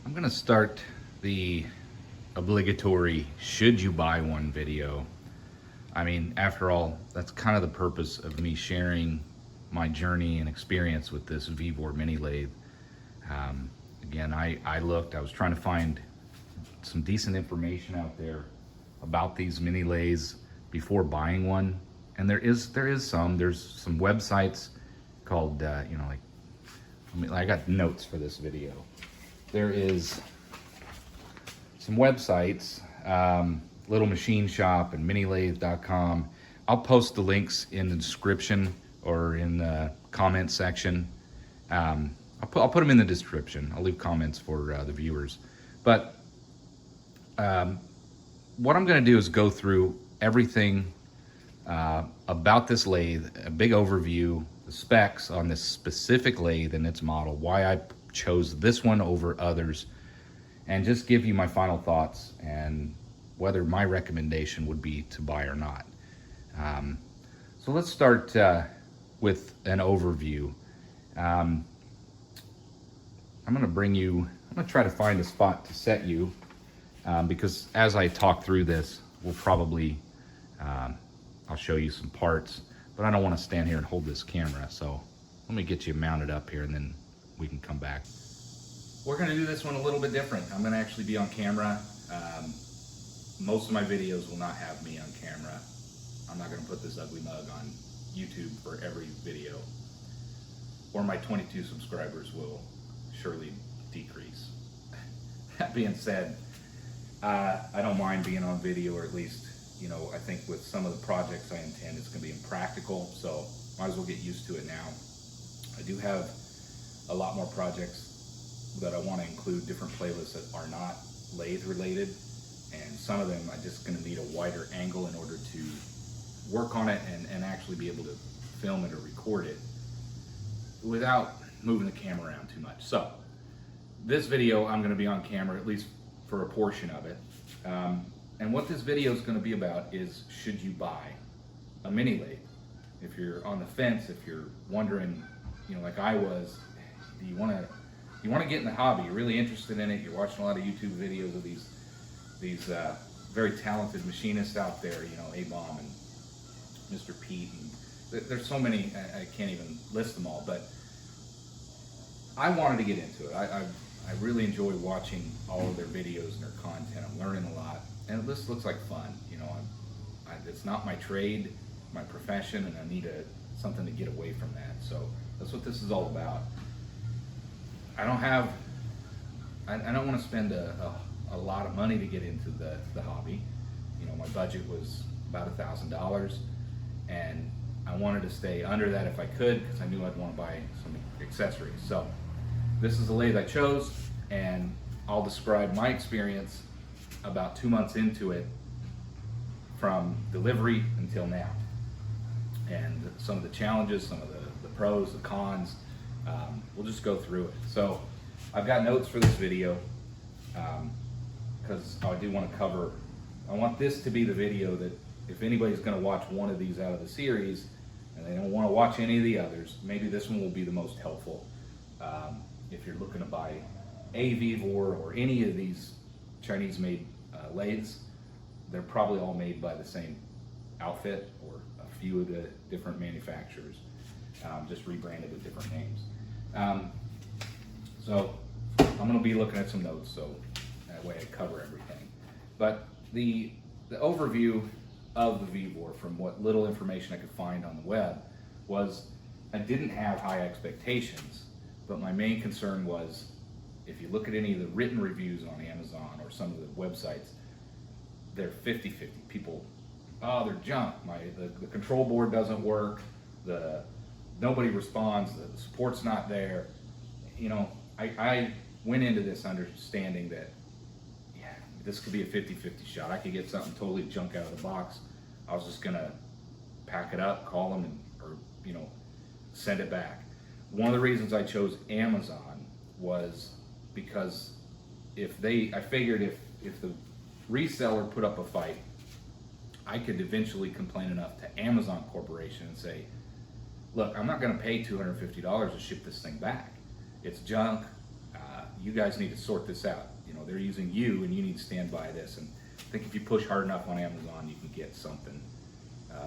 I'm gonna start the obligatory should you buy one video. I mean, after all, that's kind of the purpose of me sharing my journey and experience with this Vevor Mini Lathe. Again, I was trying to find some decent information out there about these mini lathes before buying one. And there's some websites called, I got notes for this video. There is some websites, Little Machine Shop and minilathe.com. I'll post the links in the description or in the comment section. I'll put them in the description. I'll leave comments for the viewers. But what I'm going to do is go through everything about this lathe, a big overview, the specs on this specific lathe and its model, why I chose this one over others, and just give you my final thoughts and whether my recommendation would be to buy or not. So let's start with an overview. I'm going to try to find a spot to set you because as I talk through this, we'll probably, I'll show you some parts, but I don't want to stand here and hold this camera. So let me get you mounted up here and then we can come back. We're going to do this one a little bit different. I'm going to actually be on camera. Most of my videos will not have me on camera. I'm not going to put this ugly mug on YouTube for every video, or my 22 subscribers will surely decrease. That being said, I don't mind being on video, or at least, I think with some of the projects I intend, it's going to be impractical, so might as well get used to it now. I do have a lot more projects that I want to include, different playlists that are not lathe related, and some of them I'm just going to need a wider angle in order to work on it and actually be able to film it or record it without moving the camera around too much. So this video I'm going to be on camera, at least for a portion of it. And what this video is going to be about is, should you buy a mini lathe? If you're on the fence, if you're wondering, like I was, do you want to get in the hobby? You're really interested in it. You're watching a lot of YouTube videos of these very talented machinists out there, A-Bomb and Mr. Pete, and there's so many, I can't even list them all, but I wanted to get into it. I really enjoy watching all of their videos and their content. I'm learning a lot, and this looks like fun. It's not my trade, my profession, and I need something to get away from that. So that's what this is all about. I don't want to spend a lot of money to get into the hobby. My budget was about $1,000, and I wanted to stay under that if I could, because I knew I'd want to buy some accessories. So this is the lathe I chose, and I'll describe my experience about 2 months into it from delivery until now, and some of the challenges, some of the pros, the cons. We'll just go through it. So I've got notes for this video because I do want to cover, I want this to be the video that if anybody's going to watch one of these out of the series and they don't want to watch any of the others, maybe this one will be the most helpful. If you're looking to buy a Vevor or any of these Chinese-made lathes, they're probably all made by the same outfit or a few of the different manufacturers, just rebranded with different names. So I'm going to be looking at some notes, so that way I cover everything. But the overview of the Vevor, from what little information I could find on the web, was I didn't have high expectations, but my main concern was, if you look at any of the written reviews on Amazon or some of the websites, they're 50-50. People, oh, they're junk. The control board doesn't work. Nobody responds. The support's not there. I went into this understanding that, yeah, this could be a 50-50 shot. I could get something totally junk out of the box. I was just gonna pack it up, call them, or send it back. One of the reasons I chose Amazon was because I figured if the reseller put up a fight, I could eventually complain enough to Amazon Corporation and say, look, I'm not going to pay $250 to ship this thing back. It's junk. you guys need to sort this out. You know, they're using you, and you need to stand by this. And I think if you push hard enough on Amazon, you can get something,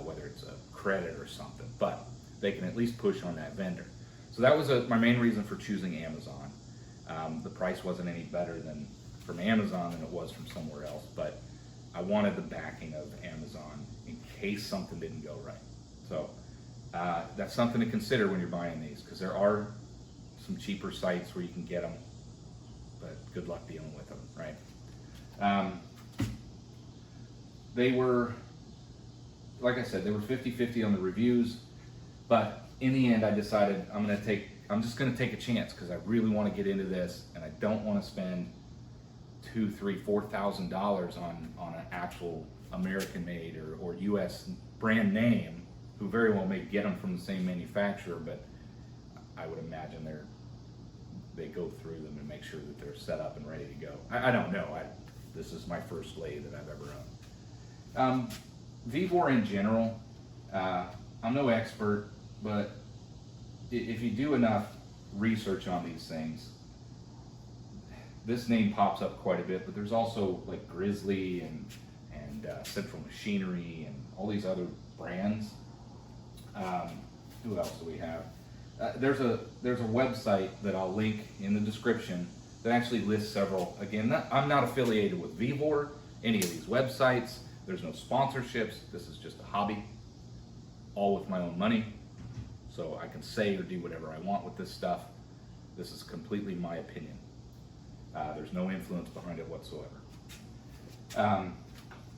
whether it's a credit or something, but they can at least push on that vendor. So that was my main reason for choosing Amazon. The price wasn't any better from Amazon than it was from somewhere else, but I wanted the backing of Amazon in case something didn't go right. So that's something to consider when you're buying these, because there are some cheaper sites where you can get them, but good luck dealing with them, right? They were, like I said, they were 50-50 on the reviews, but in the end I decided I'm just gonna take a chance, because I really want to get into this, and I don't want to spend $2,000, $3,000, $4,000 on an actual American-made or U.S. brand name, who very well may get them from the same manufacturer, but I would imagine they go through them and make sure that they're set up and ready to go. I don't know. This is my first lathe that I've ever owned. VEVOR in general, I'm no expert, but if you do enough research on these things, this name pops up quite a bit, but there's also like Grizzly and Central Machinery and all these other brands. Who else do we have? There's a website that I'll link in the description that actually lists several. Again, I'm not affiliated with VEVOR, any of these websites. There's no sponsorships. This is just a hobby, all with my own money. So I can say or do whatever I want with this stuff. This is completely my opinion. There's no influence behind it whatsoever.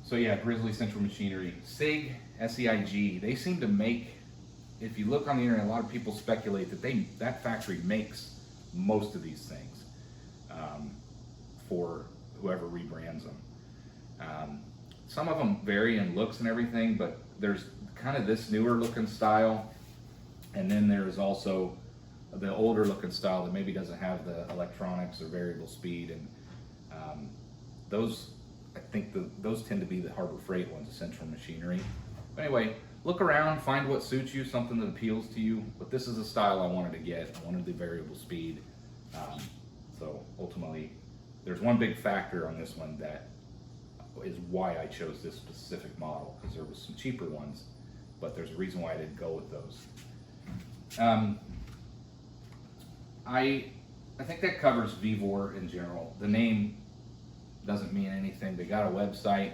So yeah, Grizzly, Central Machinery, SIG, S-E-I-G, they seem to make, if you look on the internet, a lot of people speculate that that factory makes most of these things for whoever rebrands them. Some of them vary in looks and everything, but there's kind of this newer looking style, and then there's also the older looking style that maybe doesn't have the electronics or variable speed, and I think those tend to be the Harbor Freight ones, the Central Machinery. But anyway, look around, find what suits you, something that appeals to you. But this is the style I wanted to get. I wanted the variable speed. So ultimately, there's one big factor on this one that is why I chose this specific model, because there was some cheaper ones, but there's a reason why I didn't go with those. I think that covers VEVOR in general. The name doesn't mean anything. They got a website.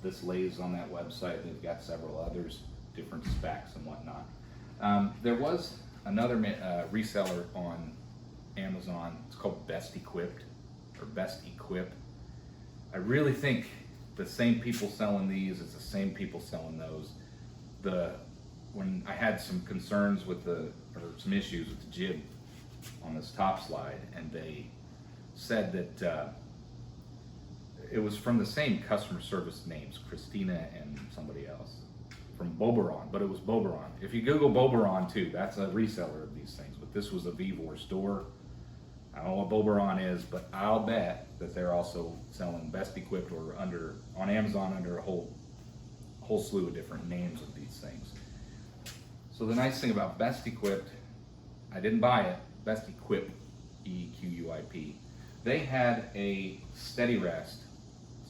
This lathes on that website. They've got several others, different specs and whatnot. There was another reseller on Amazon. It's called Best Equipped or Best Equip. I really think the same people selling these is the same people selling those. When I had some concerns with some issues with the jib on this top slide, and they said that it was from the same customer service names, Christina and somebody else, from Boberon, but it was Boberon. If you Google Boberon too, that's a reseller of these things, but this was a VEVOR store. I don't know what Boberon is, but I'll bet that they're also selling Best Equipped or on Amazon under a whole slew of different names of these things. So the nice thing about Best Equipped, I didn't buy it, Best Equip, E-Q-U-I-P, they had a steady rest,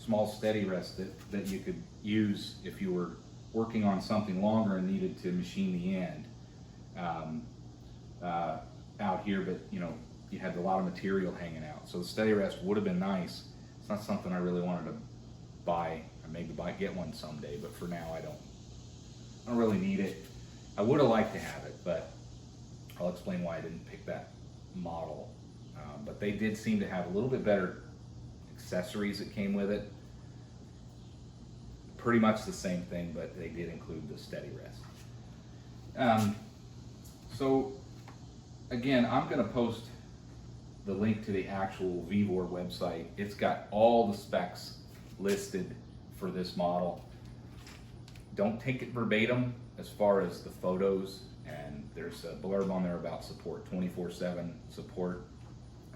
small steady rest that you could use if you were working on something longer and needed to machine the end out here, but you had a lot of material hanging out. So the steady rest would have been nice. It's not something I really wanted to buy. I maybe get one someday, but for now I don't really need it. I would have liked to have it, but I'll explain why I didn't pick that model. But they did seem to have a little bit better accessories that came with it. Pretty much the same thing, but they did include the steady rest. So again, I'm going to post the link to the actual VEVOR website. It's got all the specs listed for this model. Don't take it verbatim as far as the photos, and there's a blurb on there about support, 24/7 support.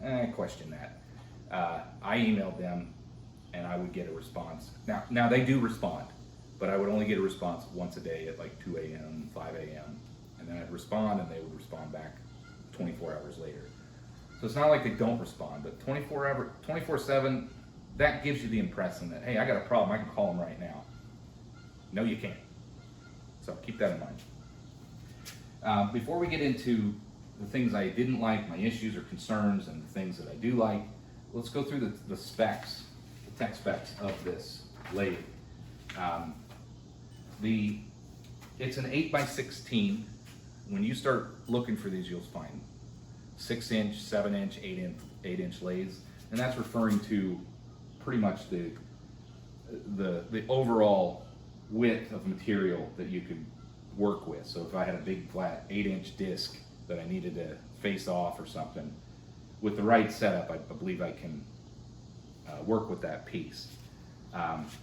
I question that. I emailed them and I would get a response. Now they do respond, but I would only get a response once a day at like 2 a.m., 5 a.m. And then I'd respond and they would respond back 24 hours later. So it's not like they don't respond, but 24/7, that gives you the impression that, hey, I got a problem, I can call them right now. No, you can't. So keep that in mind. Before we get into the things I didn't like, my issues or concerns, and the things that I do like, let's go through the specs, the tech specs of this lathe. It's an 8x16. When you start looking for these, you'll find 6-inch, 7-inch, 8-inch lathes, and that's referring to pretty much the overall width of material that you could work with. So if I had a big flat 8-inch disc that I needed to face off or something, with the right setup, I believe I can work with that piece.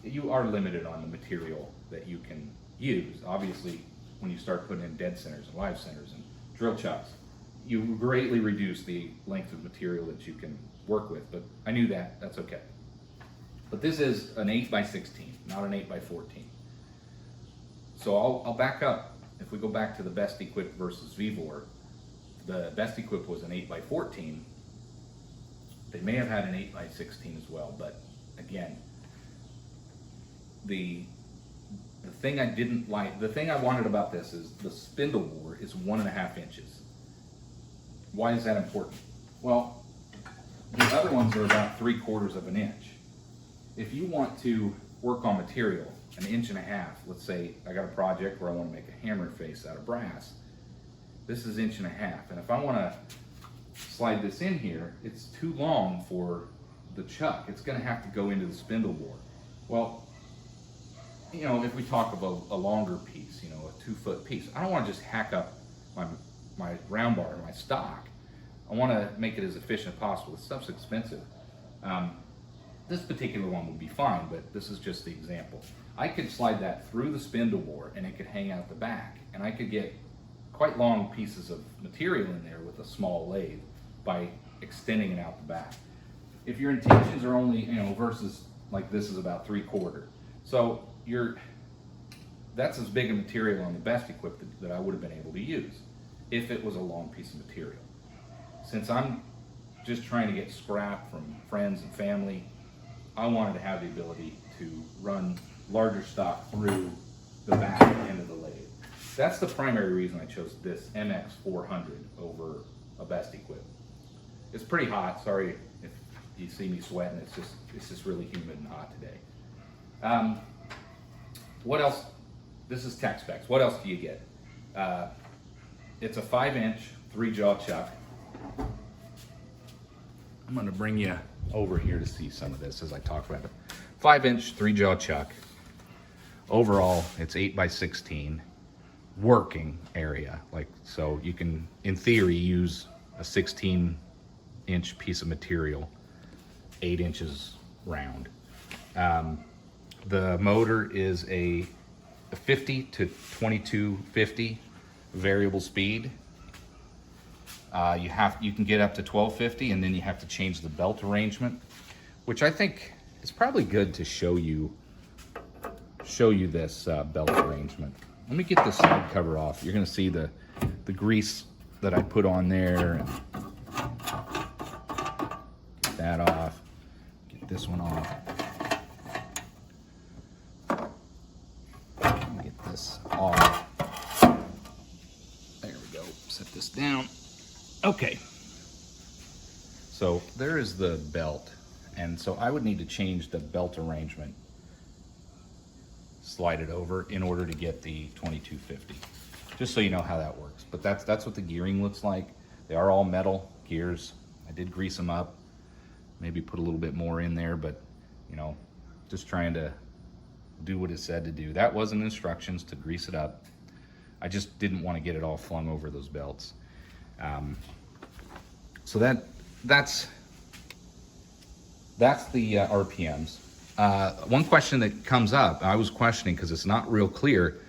You are limited on the material that you can use. Obviously, when you start putting in dead centers and live centers and drill chucks, you greatly reduce the length of material that you can work with, but I knew that, that's okay. But this is an 8x16, not an 8x14. So I'll back up. If we go back to the Best Equipped versus VEVOR, the Best Equipped was an 8x14. They may have had an 8x16 as well, but again, the thing I didn't like, the thing I wanted about this is the spindle bore is 1.5 inches. Why is that important? Well, the other ones are about 3/4 of an inch. If you want to work on material 1.5 inches, let's say I got a project where I want to make a hammer face out of brass, this is 1.5 inches, and if I want to slide this in here, it's too long for the chuck. It's going to have to go into the spindle bore. Well, you know, if we talk about a longer piece, you know, a 2-foot piece, I don't want to just hack up my round bar, my stock. I want to make it as efficient as possible. This stuff's expensive. This particular one would be fine, but this is just the example. I could slide that through the spindle bore and it could hang out the back, and I could get quite long pieces of material in there with a small lathe by extending it out the back. If your intentions are only, you know, versus like this is about 3/4. So that's as big a material on the Best Equipped that I would have been able to use if it was a long piece of material. Since I'm just trying to get scrap from friends and family, I wanted to have the ability to run larger stock through the back end of the lathe. That's the primary reason I chose this MX400 over a Best Equipped. It's pretty hot. Sorry if you see me sweating. It's just really humid and hot today. What else? This is tech specs. What else do you get? It's a 5-inch 3-jaw chuck. I'm going to bring you over here to see some of this as I talk about it. 5-inch 3-jaw chuck. Overall, it's 8x16. Working area, like, so you can, in theory, use a 16-inch piece of material, 8 inches round. The motor is a 50 to 2250 variable speed. You can get up to 1250, and then you have to change the belt arrangement, which I think is probably good to show you this belt arrangement. Let me get this side cover off. You're going to see the grease that I put on there. And get that off. Get this one off. Get this off. There we go. Set this down. Okay. So there is the belt. And so I would need to change the belt arrangement. Slide it over in order to get the 2250, just so you know how that works. But that's what the gearing looks like. They are all metal gears. I did grease them up, maybe put a little bit more in there, but you know, just trying to do what it said to do. That wasn't instructions to grease it up. I just didn't want to get it all flung over those belts. So that's the RPMs. One question that comes up, I was questioning because it's not real clear,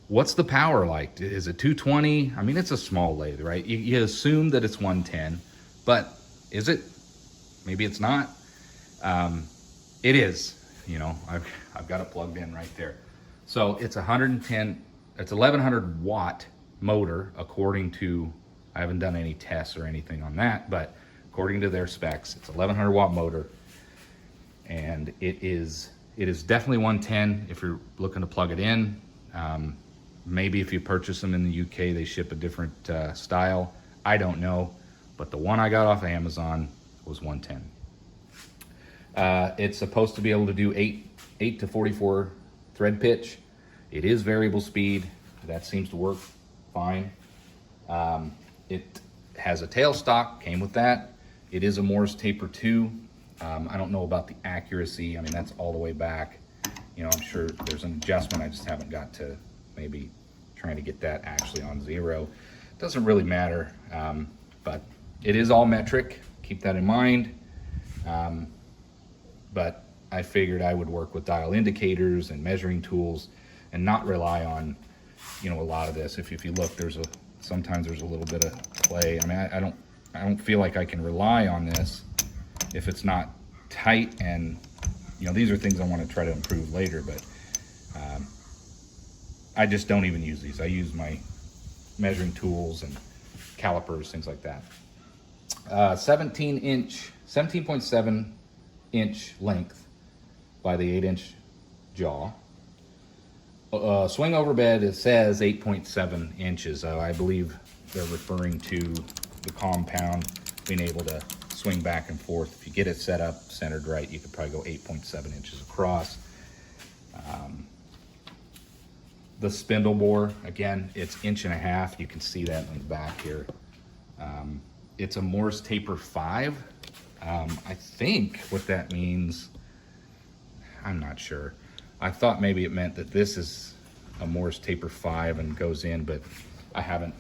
what's the power like? Is it 220? I mean, it's a small lathe, right? You assume that it's 110, but is it? Maybe it's not. It is, you know, I've got it plugged in right there. So it's 110, it's 1100 watt motor, according to, I haven't done any tests or anything on that, but according to their specs. It's 1100 watt motor, and it is definitely 110 if you're looking to plug it in. Maybe if you purchase them in the UK, they ship a different style. I don't know, but the one I got off of Amazon was 110. It's supposed to be able to do 8 to 44 thread pitch. It is variable speed. That seems to work fine. It has a tailstock, came with that. It is a Morse taper 2. I don't know about the accuracy. I mean, that's all the way back. You know, I'm sure there's an adjustment. I just haven't got to maybe trying to get that actually on 0. Doesn't really matter, but it is all metric. Keep that in mind. But I figured I would work with dial indicators and measuring tools and not rely on, you know, a lot of this. If you look, sometimes there's a little bit of play. I mean, I don't feel like I can rely on this if it's not tight, and you know, these are things I want to try to improve later, but I just don't even use these. I use my measuring tools and calipers, things like that. 17.7 inch length by the 8-inch jaw. Swing over bed, it says 8.7 inches. I believe they're referring to the compound being able to swing back and forth. If you get it set up, centered right, you could probably go 8.7 inches across. The spindle bore, again, it's 1.5 inches. You can see that in the back here. It's a Morse taper 5. I think what that means, I'm not sure. I thought maybe it meant that this is a Morse taper 5 and goes in, but I haven't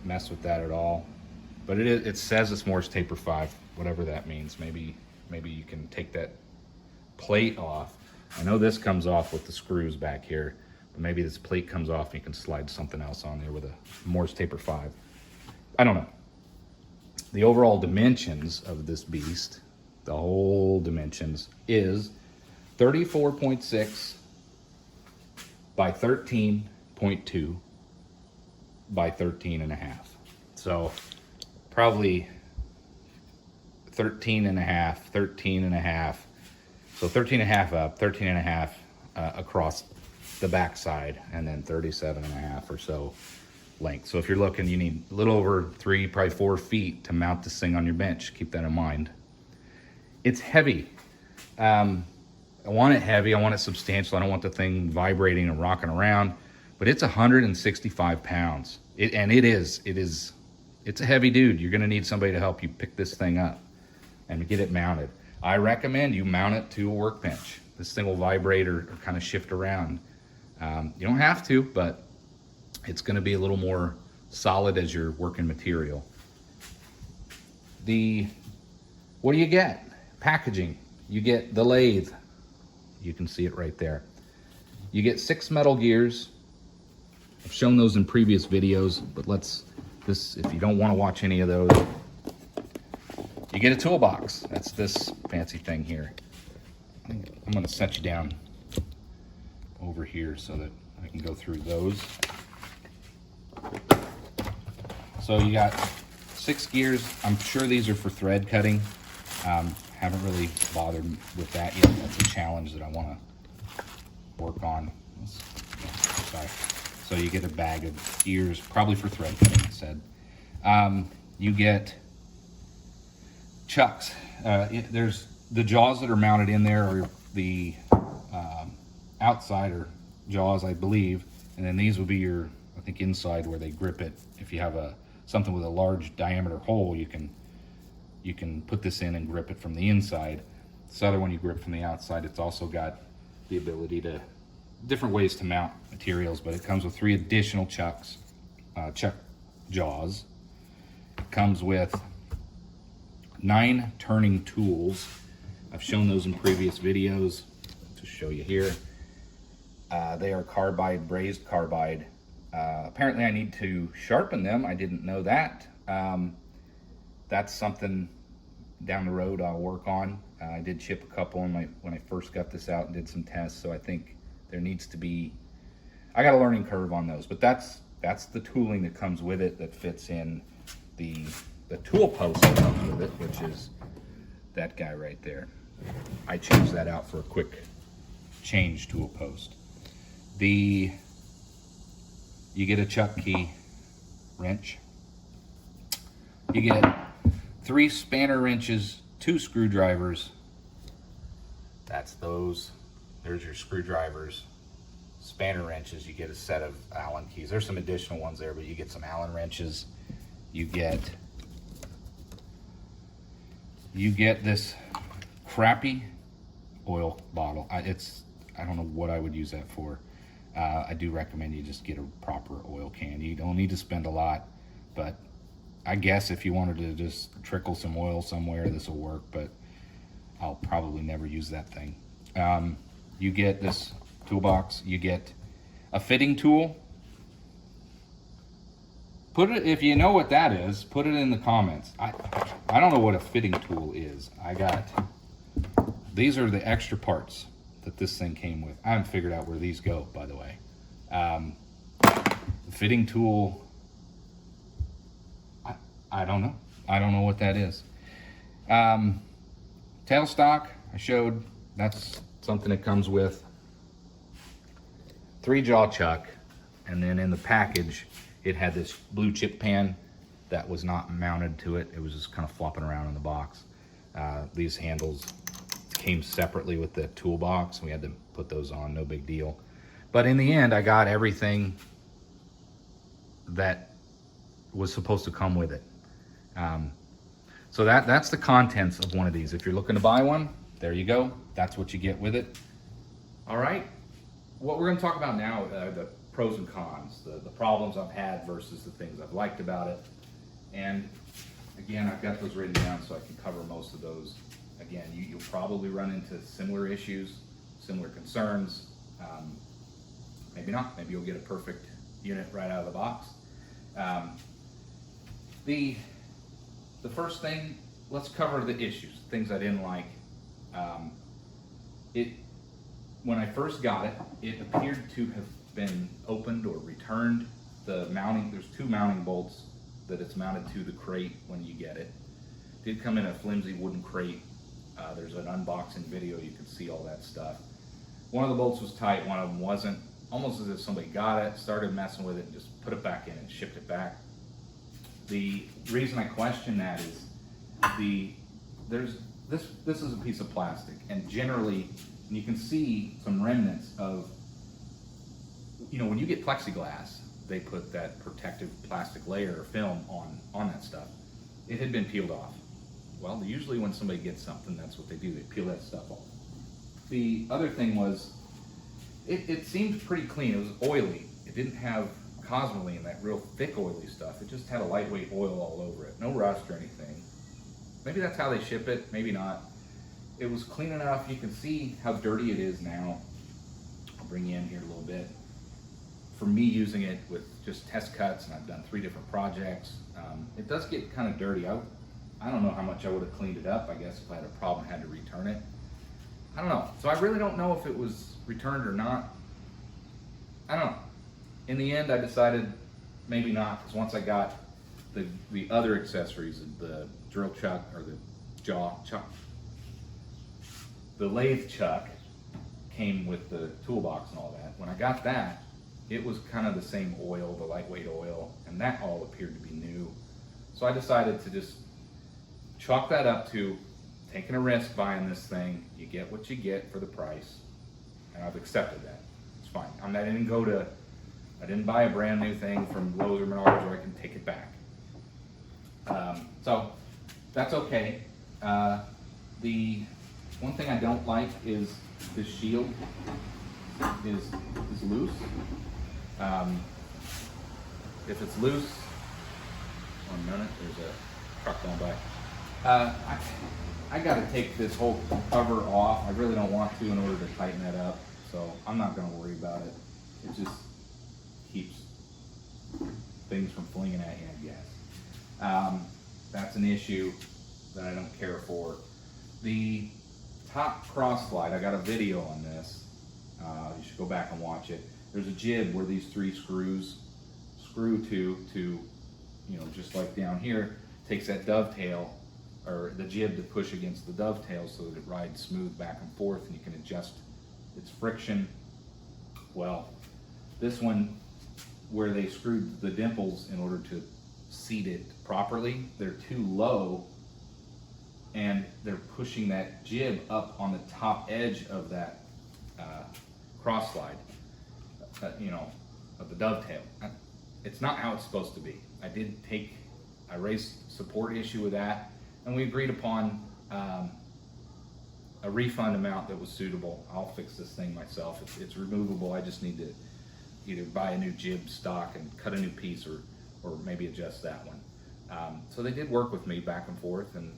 messed with that at all. But it says it's Morse taper 5, whatever that means. Maybe you can take that plate off. I know this comes off with the screws back here, but maybe this plate comes off and you can slide something else on there with a Morse taper 5. I don't know. The overall dimensions of this beast, the whole dimensions, is 34.6 by 13.2 by 13.5. So probably 13.5, 13.5. So 13.5 up, 13.5 across the back side, and then 37.5 or so length. So if you're looking, you need a little over 3, probably 4 feet to mount this thing on your bench. Keep that in mind. It's heavy. I want it heavy. I want it substantial. I don't want the thing vibrating and rocking around. But it's 165 pounds. It's a heavy dude. You're going to need somebody to help you pick this thing up and get it mounted. I recommend you mount it to a workbench. This thing will vibrate or kind of shift around. You don't have to, but it's going to be a little more solid as your working material. What do you get? Packaging. You get the lathe. You can see it right there. You get 6 metal gears. I've shown those in previous videos, but if you don't want to watch any of those, you get a toolbox. That's this fancy thing here. I'm going to set you down over here so that I can go through those. So you got 6 gears. I'm sure these are for thread cutting. Haven't really bothered with that yet. That's a challenge that I want to work on. Sorry. So you get a bag of gears, probably for thread cutting, it said. You get chucks. There's the jaws that are mounted in there, or the outsider jaws, I believe, and then these will be your, I think, inside where they grip it. If you have something with a large diameter hole, you can put this in and grip it from the inside. This other one you grip from the outside. It's also got the ability to different ways to mount materials, but it comes with 3 additional chuck jaws. It comes with 9 turning tools. I've shown those in previous videos. To show you here, they are carbide, brazed carbide. Apparently I need to sharpen them. I didn't know that. That's something down the road I'll work on. I did chip a couple when I first got this out and did some tests, so I think there needs to be, I got a learning curve on those, but that's the tooling that comes with it that fits in the the tool post that comes with it, which is that guy right there. I changed that out for a quick change tool post. You get a chuck key wrench. You get 3 spanner wrenches, 2 screwdrivers. That's those. There's your screwdrivers. Spanner wrenches, you get a set of Allen keys. There's some additional ones there, but you get some Allen wrenches. You get this crappy oil bottle. I don't know what I would use that for. I do recommend you just get a proper oil can. You don't need to spend a lot, but I guess if you wanted to just trickle some oil somewhere, this will work, but I'll probably never use that thing. You get this toolbox, you get a fitting tool. If you know what that is, put it in the comments. I don't know what a fitting tool is. These are the extra parts that this thing came with. I haven't figured out where these go, by the way. Fitting tool, I don't know. I don't know what that is. Tailstock, I showed, that's something that comes with. 3-jaw chuck, and then in the package, it had this blue chip pan that was not mounted to it. It was just kind of flopping around in the box. These handles came separately with the toolbox. We had to put those on, no big deal. But in the end, I got everything that was supposed to come with it. So that's the contents of one of these. If you're looking to buy one, there you go. That's what you get with it. All right. What we're going to talk about now are the pros and cons, the problems I've had versus the things I've liked about it. And again, I've got those written down so I can cover most of those. Again, you'll probably run into similar issues, similar concerns. Maybe not. Maybe you'll get a perfect unit right out of the box. The first thing, let's cover the issues, things I didn't like. When I first got it, it appeared to have been opened or returned. The mounting, there's 2 mounting bolts that it's mounted to the crate when you get it. It did come in a flimsy wooden crate. There's an unboxing video, you can see all that stuff. One of the bolts was tight, one of them wasn't. Almost as if somebody got it, started messing with it, and just put it back in and shipped it back. The reason I question that is this is a piece of plastic, and generally, and you can see some remnants of, when you get plexiglass, they put that protective plastic layer or film on that stuff. It had been peeled off. Well, usually when somebody gets something, that's what they do. They peel that stuff off. The other thing was, it seemed pretty clean. It was oily. It didn't have cosmoline, that real thick oily stuff. It just had a lightweight oil all over it. No rust or anything. Maybe that's how they ship it, maybe not. It was clean enough. You can see how dirty it is now. I'll bring you in here a little bit. For me using it with just test cuts, and I've done 3 different projects, it does get kind of dirty. I don't know how much I would have cleaned it up. I guess if I had a problem, I had to return it. I don't know. So I really don't know if it was returned or not. I don't know. In the end, I decided maybe not, because once I got the other accessories, the drill chuck, or the jaw chuck, the lathe chuck came with the toolbox and all that. When I got that, it was kind of the same oil, the lightweight oil, and that all appeared to be new. So I decided to just chalk that up to taking a risk buying this thing. You get what you get for the price, and I've accepted that. It's fine. I didn't buy a brand new thing from Lowe's or Menards where I can take it back. So that's okay. The one thing I don't like is this shield is loose. If it's loose, 1 minute, there's a truck going by. I gotta take this whole cover off. I really don't want to in order to tighten that up, so I'm not gonna worry about it. It just keeps things from flinging at you, I guess. That's an issue that I don't care for. The top cross slide, I got a video on this. You should go back and watch it. There's a jib where these 3 screws screw to, just like down here. takes that dovetail, or the jib to push against the dovetail so that it rides smooth back and forth, and you can adjust its friction. Well, this one, where they screwed the dimples in order to seat it properly, they're too low, and they're pushing that jib up on the top edge of that cross slide, you know, of the dovetail. It's not how it's supposed to be. I raised support issue with that, and we agreed upon a refund amount that was suitable. I'll fix this thing myself. It's removable. I just need to either buy a new jib stock and cut a new piece, or maybe adjust that one. So they did work with me back and forth, and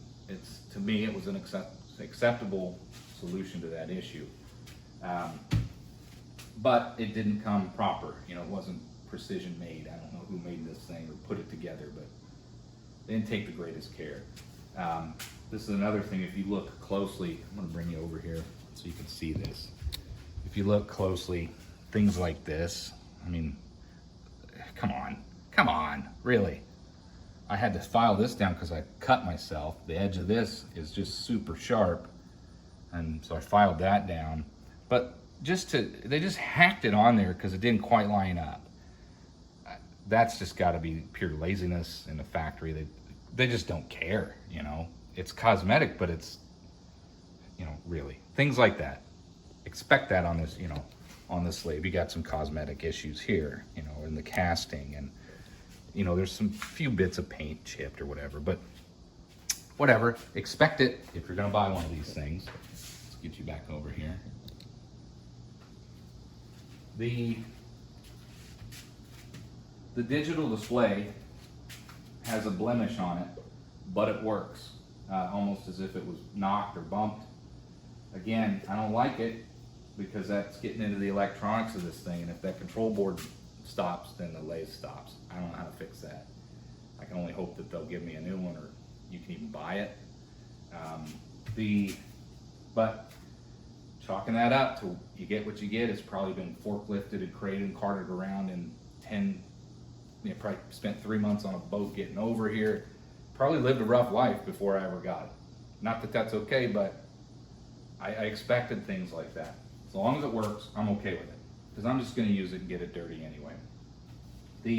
to me it was an acceptable solution to that issue. But it didn't come proper. You know, it wasn't precision made. I don't know who made this thing or put it together, but they didn't take the greatest care. This is another thing. If you look closely, I'm going to bring you over here so you can see this. If you look closely, things like this, I mean, come on, really. I had to file this down because I cut myself. The edge of this is just super sharp, and so I filed that down. But they just hacked it on there because it didn't quite line up. That's just got to be pure laziness in the factory. They just don't care, you know. It's cosmetic, but it's, you know, really things like that. Expect that on this, you know, on this lathe. You got some cosmetic issues here, you know, in the casting, and you know, there's some few bits of paint chipped or whatever, but whatever. Expect it if you're gonna buy one of these things. Let's get you back over here. The digital display has a blemish on it, but it works, almost as if it was knocked or bumped. Again, I don't like it because that's getting into the electronics of this thing, and if that control board stops, then the lathe stops. I don't know how to fix that. I can only hope that they'll give me a new one, or you can even buy it. But chalking that up to you get what you get. It's probably been forklifted and crated and carted around in 10, you know, probably spent 3 months on a boat getting over here. Probably lived a rough life before I ever got it. Not that that's okay, but I expected things like that. As long as it works, I'm okay with it, because I'm just going to use it and get it dirty anyway. Let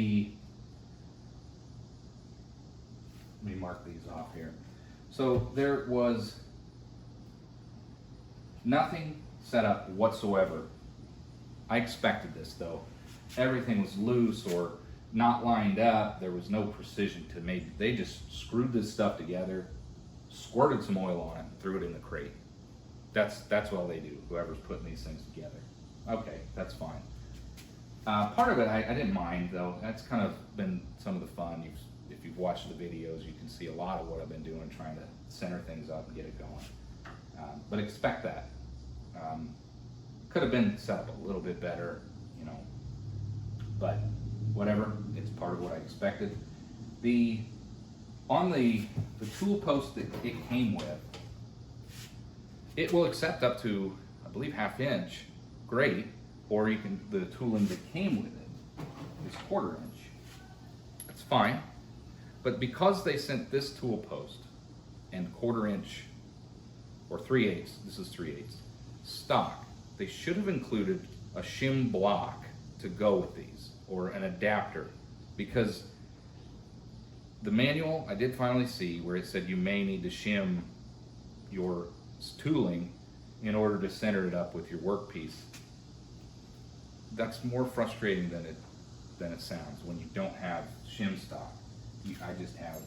me mark these off here. So there was nothing set up whatsoever. I expected this though. Everything was loose or not lined up. There was no precision to make. They just screwed this stuff together, squirted some oil on it, and threw it in the crate. That's all they do, whoever's putting these things together. Okay, that's fine. Part of it I didn't mind though. That's kind of been some of the fun. If you've watched the videos, you can see a lot of what I've been doing, trying to center things up and get it going. But expect that. Could have been set up a little bit better, you know, but whatever, it's part of what I expected. On the tool post that it came with, it will accept up to, I believe, 1/2 inch, great, or you can, the tooling that came with it is 1/4 inch. That's fine, but because they sent this tool post and 1/4 inch, or 3/8, this is 3/8, stock, they should have included a shim block to go with these, or an adapter, because the manual I did finally see where it said you may need to shim your tooling in order to center it up with your workpiece. That's more frustrating than it sounds when you don't have shim stock. I just have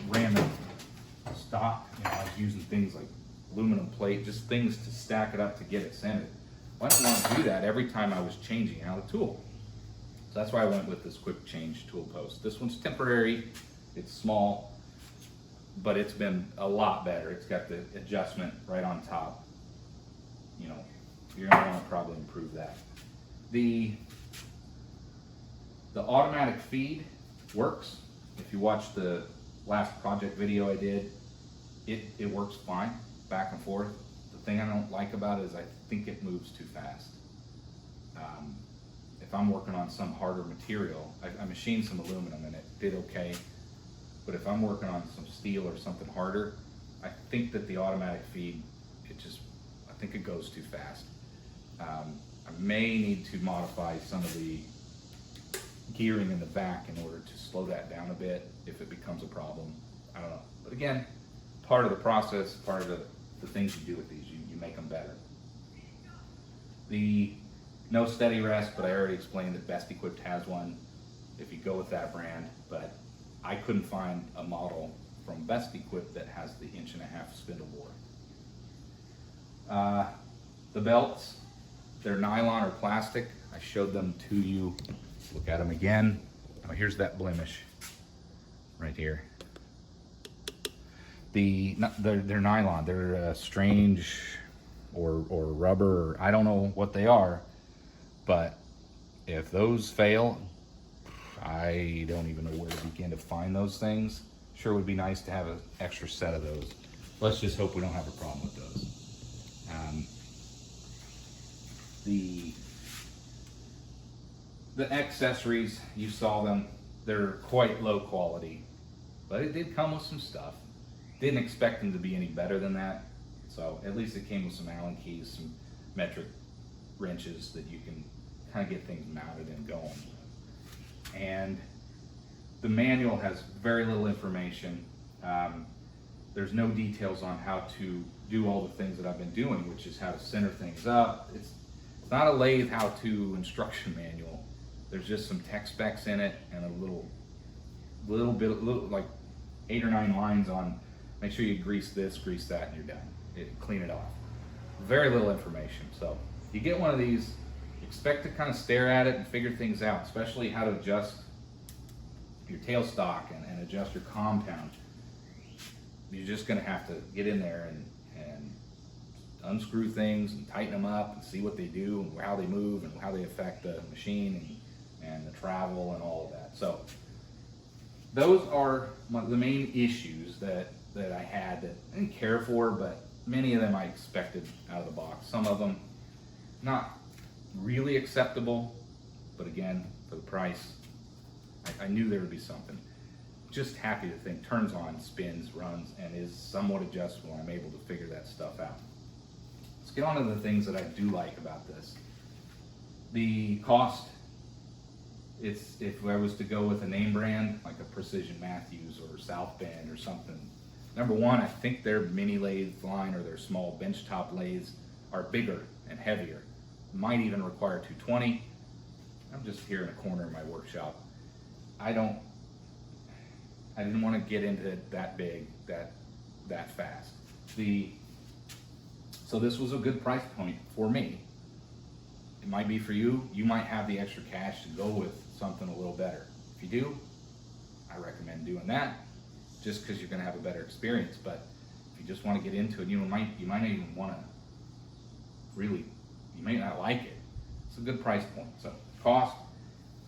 random stock. You know, I was using things like aluminum plate, just things to stack it up to get it centered. Well, I didn't want to do that every time I was changing out a tool. So that's why I went with this quick change tool post. This one's temporary, it's small, but it's been a lot better. It's got the adjustment right on top. You know, you're gonna want to probably improve that. The automatic feed works. If you watch the last project video I did, it works fine, back and forth. The thing I don't like about it is I think it moves too fast. If I'm working on some harder material, I machined some aluminum and it did okay. but if I'm working on some steel or something harder, I think that the automatic feed, I think it goes too fast. I may need to modify some of the gearing in the back in order to slow that down a bit if it becomes a problem. I don't know. But again, part of the process, part of the things you do with these, you make them better. The no steady rest, but I already explained that Best Equipped has one if you go with that brand, but I couldn't find a model from Best Equipped that has the 1.5" spindle bore. The belts, they're nylon or plastic. I showed them to you. Look at them again. Oh, here's that blemish right here. They're nylon. They're strange or rubber. Or I don't know what they are, but if those fail, I don't even know where to begin to find those things. Sure would be nice to have an extra set of those. Let's just hope we don't have a problem with those. The accessories, you saw them, they're quite low quality, but it did come with some stuff. Didn't expect them to be any better than that, so at least it came with some Allen keys, some metric wrenches that you can kind of get things mounted and going. And the manual has very little information. There's no details on how to do all the things that I've been doing, which is how to center things up. It's not a lathe how-to instruction manual. There's just some tech specs in it and a little bit, like 8 or 9 lines on, make sure you grease this, grease that, and you're done. Clean it off. Very little information. So you get one of these, expect to kind of stare at it and figure things out, especially how to adjust your tailstock and adjust your compound. You're just going to have to get in there and unscrew things and tighten them up and see what they do and how they move and how they affect the machine and the travel and all of that. So those are the main issues that I had that I didn't care for, but many of them I expected out of the box. Some of them not really acceptable, but again, for the price, I knew there would be something. Just happy the thing turns on, spins, runs, and is somewhat adjustable. I'm able to figure that stuff out. Let's get on to the things that I do like about this. The cost, if I was to go with a name brand, like a Precision Matthews or South Bend or something, number one, I think their mini lathe line or their small benchtop lathes are bigger and heavier. Might even require 220. I'm just here in a corner in my workshop. I didn't want to get into it that big, that fast. So this was a good price point for me. It might be for you. You might have the extra cash to go with something a little better. If you do, I recommend doing that, just because you're going to have a better experience. But if you just want to get into it, you might not even want to really. You may not like it. It's a good price point. So cost,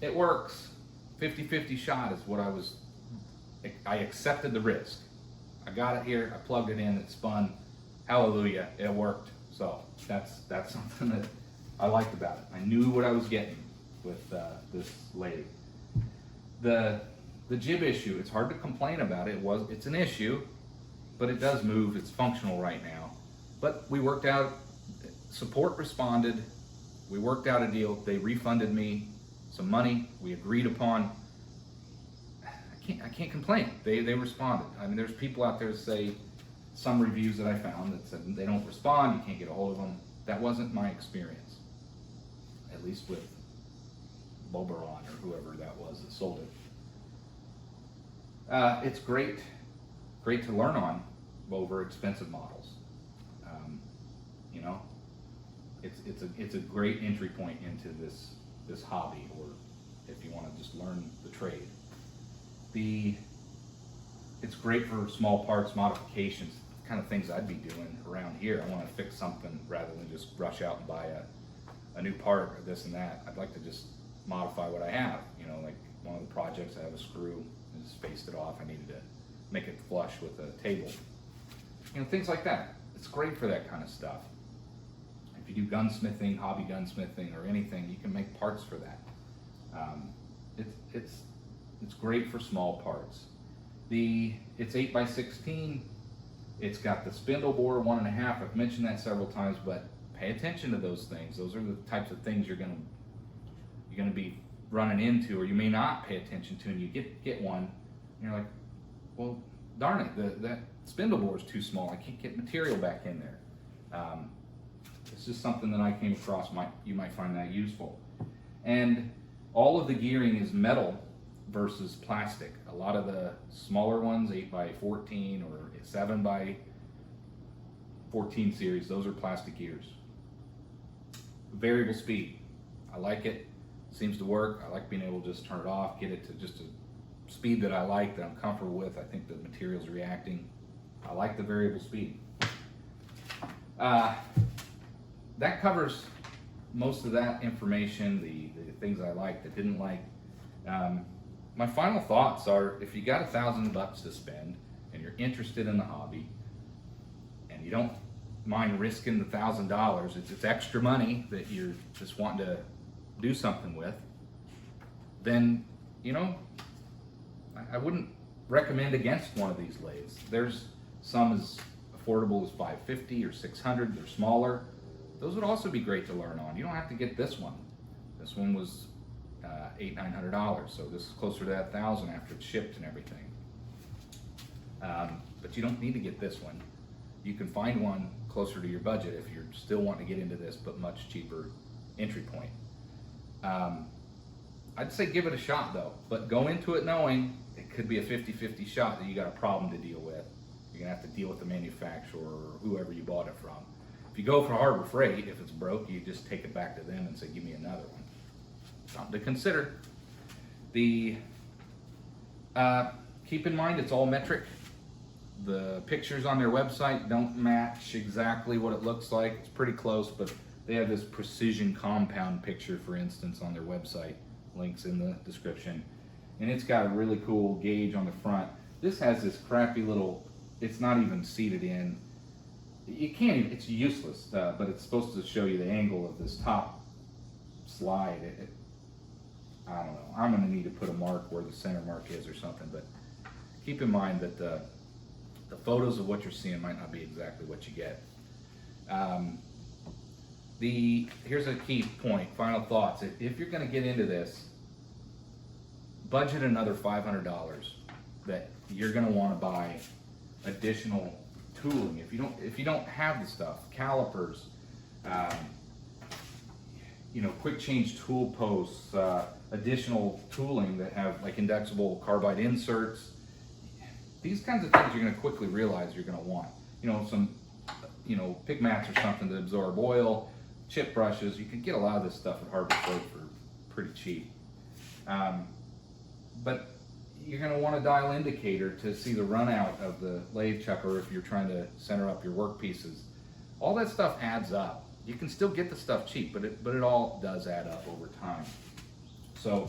it works. 50-50 shot is what I accepted the risk. I got it here, I plugged it in, it spun. Hallelujah, it worked. So that's something that I liked about it. I knew what I was getting with this lathe. The jib issue, it's hard to complain about it. It's an issue, but it does move. It's functional right now. But we worked out, support responded, we worked out a deal. They refunded me some money we agreed upon. I can't complain. They responded. I mean, there's people out there that say, some reviews that I found that said they don't respond, you can't get a hold of them. That wasn't my experience, at least with Boberon or whoever that was that sold it. It's great to learn on over expensive models. You know, it's a great entry point into this hobby, or if you want to just learn the trade. It's great for small parts modifications, kind of things I'd be doing around here. I want to fix something rather than just rush out and buy a new part or this and that. I'd like to just modify what I have. You know, like one of the projects, I have a screw and just spaced it off. I needed to make it flush with a table. You know, things like that. It's great for that kind of stuff. If you do gunsmithing, hobby gunsmithing, or anything, you can make parts for that. It's great for small parts. It's 8x16. It's got the spindle bore 1.5. I've mentioned that several times, but pay attention to those things. Those are the types of things you're gonna be running into, or you may not pay attention to, and you get one, and you're like, well, darn it, that spindle bore is too small. I can't get material back in there. It's just something that I came across. You might find that useful. And all of the gearing is metal versus plastic. A lot of the smaller ones, 8x14 or 7x14 series, those are plastic gears. Variable speed, I like it. Seems to work. I like being able to just turn it off, get it to just a speed that I like, that I'm comfortable with. I think the material's reacting. I like the variable speed. That covers most of that information, the things I liked, that didn't like. My final thoughts are, if you got $1,000 to spend and you're interested in the hobby and you don't mind risking the $1,000, it's extra money that you're just wanting to do something with, then, you know, I wouldn't recommend against one of these lathes. There's some as affordable as $550 or $600. They're smaller. Those would also be great to learn on. You don't have to get this one. This one was $800-900, so this is closer to that $1,000 after it's shipped and everything. But you don't need to get this one. You can find one closer to your budget if you're still wanting to get into this, but much cheaper entry point. I'd say give it a shot though, but go into it knowing it could be a 50-50 shot that you got a problem to deal with. You're gonna have to deal with the manufacturer or whoever you bought it from. If you go for Harbor Freight, if it's broke, you just take it back to them and say, give me another one. Something to consider. Keep in mind it's all metric. The pictures on their website don't match exactly what it looks like. It's pretty close, but they have this precision compound picture, for instance, on their website. Links in the description. And it's got a really cool gauge on the front. This has this crappy little, it's not even seated in. You can't even, it's useless, but it's supposed to show you the angle of this top slide. I don't know. I'm going to need to put a mark where the center mark is or something, but keep in mind that the photos of what you're seeing might not be exactly what you get. Here's a key point, final thoughts. If you're going to get into this, budget another $500 that you're going to want to buy additional tooling. If you don't have the stuff, calipers, quick change tool posts, additional tooling that have like indexible carbide inserts. These kinds of things you're going to quickly realize you're going to want. Some pick mats or something to absorb oil, chip brushes. You can get a lot of this stuff at Harbor Freight for pretty cheap. But you're going to want a dial indicator to see the run out of the lathe chucker if you're trying to center up your work pieces. All that stuff adds up. You can still get the stuff cheap, but it all does add up over time. So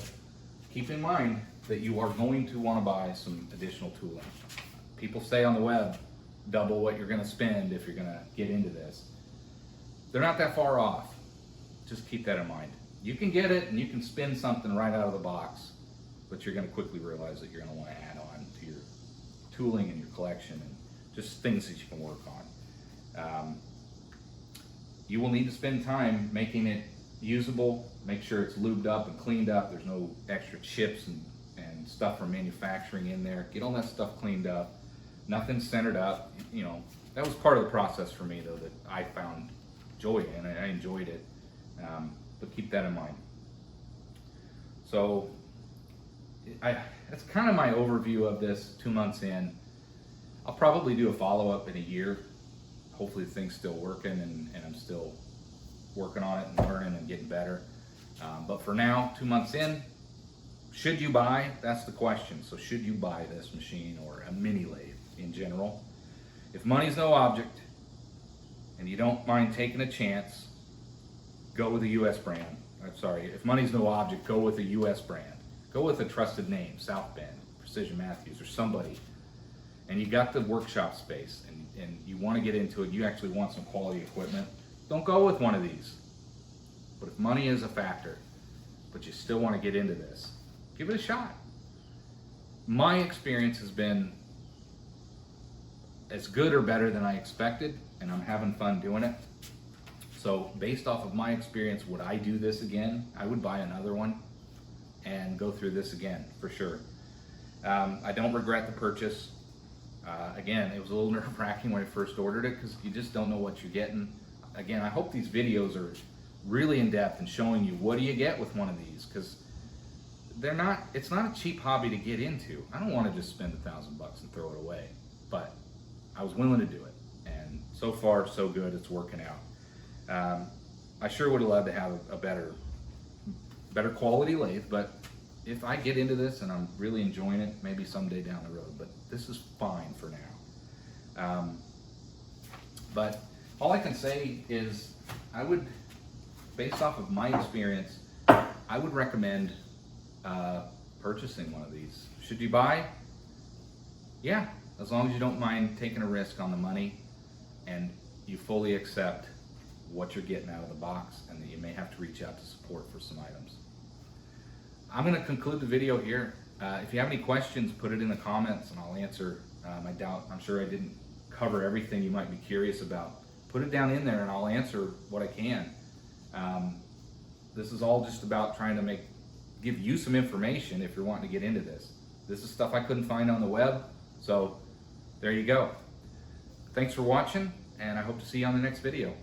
keep in mind that you are going to want to buy some additional tooling. People say on the web, double what you're going to spend if you're going to get into this. They're not that far off. Just keep that in mind. You can get it and you can spin something right out of the box, but you're going to quickly realize that you're going to want to add on to your tooling and your collection and just things that you can work on. You will need to spend time making it usable, make sure it's lubed up and cleaned up, there's no extra chips and stuff from manufacturing in there. Get all that stuff cleaned up, nothing centered up. That was part of the process for me though, that I found joy in. I enjoyed it, but keep that in mind. So that's kind of my overview of this 2 months in. I'll probably do a follow-up in a year. Hopefully things still working and I'm still working on it and learning and getting better. But for now, 2 months in, should you buy? That's the question. So should you buy this machine or a mini lathe in general? If money's no object and you don't mind taking a chance, go with a US brand. I'm sorry, if money's no object, go with a US brand. Go with a trusted name, South Bend, Precision Matthews, or somebody. And you got the workshop space and you want to get into it, you actually want some quality equipment, don't go with one of these. But if money is a factor, but you still want to get into this, give it a shot. my experience has been as good or better than I expected, and I'm having fun doing it. So based off of my experience, would I do this again? I would buy another one and go through this again for sure. I don't regret the purchase. Again, it was a little nerve-wracking when I first ordered it because you just don't know what you're getting. Again, I hope these videos are really in depth and showing you what do you get with one of these, because it's not a cheap hobby to get into. I don't want to just spend $1,000 and throw it away, but I was willing to do it, and so far so good. It's working out. I sure would have loved to have a better quality lathe, but if I get into this and I'm really enjoying it, maybe someday down the road, but this is fine for now. But all I can say is I would, based off of my experience, I would recommend purchasing one of these. Should you buy? Yeah, as long as you don't mind taking a risk on the money and you fully accept what you're getting out of the box and that you may have to reach out to support for some items. I'm going to conclude the video here. If you have any questions, put it in the comments and I'll answer. I'm sure I didn't cover everything you might be curious about. Put it down in there and I'll answer what I can. This is all just about trying to give you some information if you're wanting to get into this. This is stuff I couldn't find on the web, so there you go. Thanks for watching, and I hope to see you on the next video.